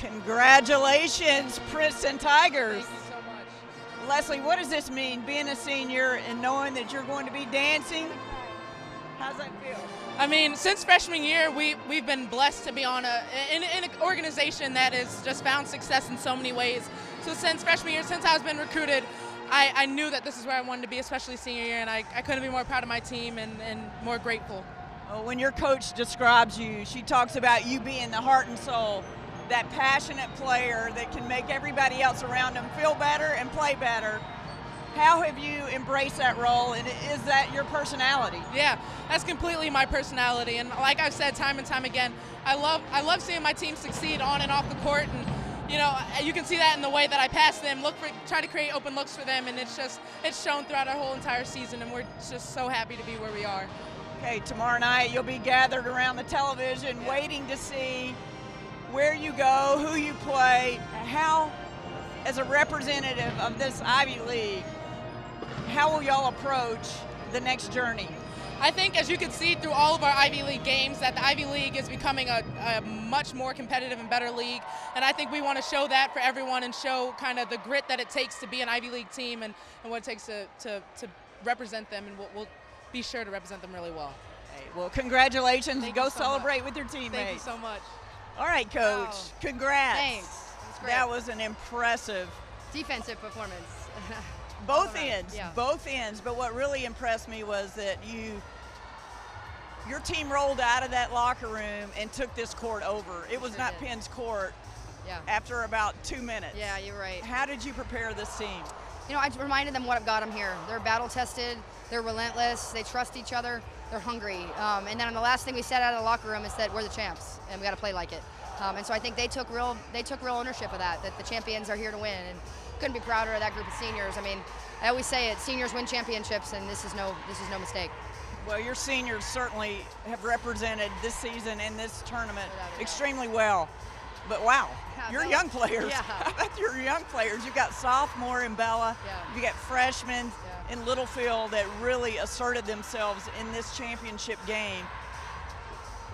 Congratulations, Princeton Tigers. Thank you so much. Leslie, what does this mean, being a senior and knowing that you're going to be dancing? How's that feel? I mean, since freshman year, we've been blessed to be on in an organization that has just found success in so many ways. So since freshman year, since I was been recruited, I knew that this is where I wanted to be, especially senior year, and I couldn't be more proud of my team and more grateful. Well, when your coach describes you, she talks about you being the heart and soul, that passionate player that can make everybody else around them feel better and play better. How have you embraced that role, and is that your personality? Yeah, that's completely my personality, and like I've said time and time again, I love seeing my team succeed on and off the court, and you can see that in the way that I pass them, try to create open looks for them, and it's shown throughout our whole entire season, and we're just so happy to be where we are. Okay, tomorrow night you'll be gathered around the television waiting to see where you go, who you play, how, as a representative of this Ivy League, how will y'all approach the next journey? I think, as you can see through all of our Ivy League games, that the Ivy League is becoming a much more competitive and better league, and I think we want to show that for everyone and show kind of the grit that it takes to be an Ivy League team and what it takes to represent them, and we'll be sure to represent them really well. Hey, well, congratulations. Thank go you so celebrate much. with your teammates. Thank you so much. All right, Coach. Wow. Congrats. Thanks. That's great. That was an impressive. Defensive performance. Both ends. Yeah. Both ends. But what really impressed me was that your team rolled out of that locker room and took this court over. It was Sure not did. Penn's court Yeah. after about 2 minutes. Yeah, you're right. How did you prepare this team? I reminded them what got them here. They're battle tested. They're relentless. They trust each other. They're hungry. And then the last thing we said out of the locker room is that we're the champs and we got to play like it. And so I think they took real ownership of that the champions are here to win. And couldn't be prouder of that group of seniors. I mean, I always say it, seniors win championships, and this is no mistake. Well, your seniors certainly have represented this season and this tournament Without a doubt. extremely well. But wow, Yeah, your Bella. young players. Yeah. How about your young players? You've got sophomore in Bella. Yeah. You got freshmen Yeah. in Littlefield that really asserted themselves in this championship game.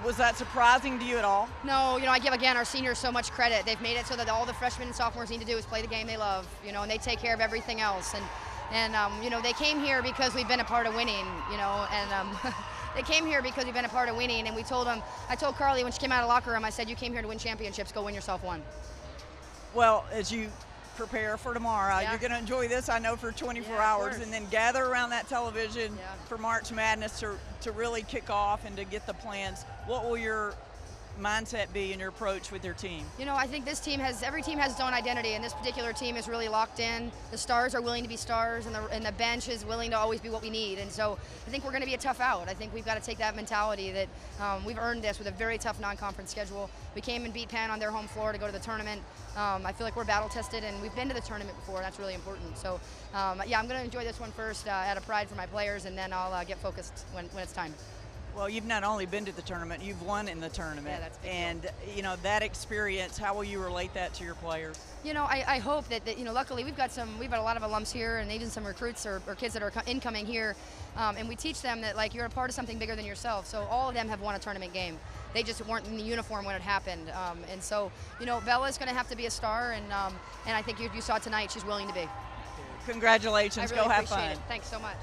Was that surprising to you at all? No, I give, again, our seniors so much credit. They've made it so that all the freshmen and sophomores need to do is play the game they love, and they take care of everything else. And they came here because we've been a part of winning, and they came here because we've been a part of winning, and I told Carly when she came out of the locker room, I said, you came here to win championships, go win yourself one. Well, as you prepare for tomorrow, Yeah. you're going to enjoy this, I know, for 24 Yeah, of hours, course. and then gather around that television Yeah. for March Madness to really kick off and to get the plans. What will your mindset be in your approach with your team? I think every team has its own identity, and this particular team is really locked in. The stars are willing to be stars, and the bench is willing to always be what we need. And so I think we're going to be a tough out. I think we've got to take that mentality that we've earned this with a very tough non-conference schedule. We came and beat Penn on their home floor to go to the tournament. I feel like we're battle tested, and we've been to the tournament before, and that's really important. So yeah, I'm going to enjoy this one first out of pride for my players, and then I'll get focused when it's time. Well, you've not only been to the tournament, you've won in the tournament. Yeah, that's a big and that experience, how will you relate that to your players? I hope that luckily we've got a lot of alums here, and even some recruits or kids that are incoming here, and we teach them that you're a part of something bigger than yourself. So all of them have won a tournament game. They just weren't in the uniform when it happened, and so Bella's going to have to be a star, and I think you saw tonight she's willing to be. Congratulations. I really Go have appreciate fun. it. Thanks so much.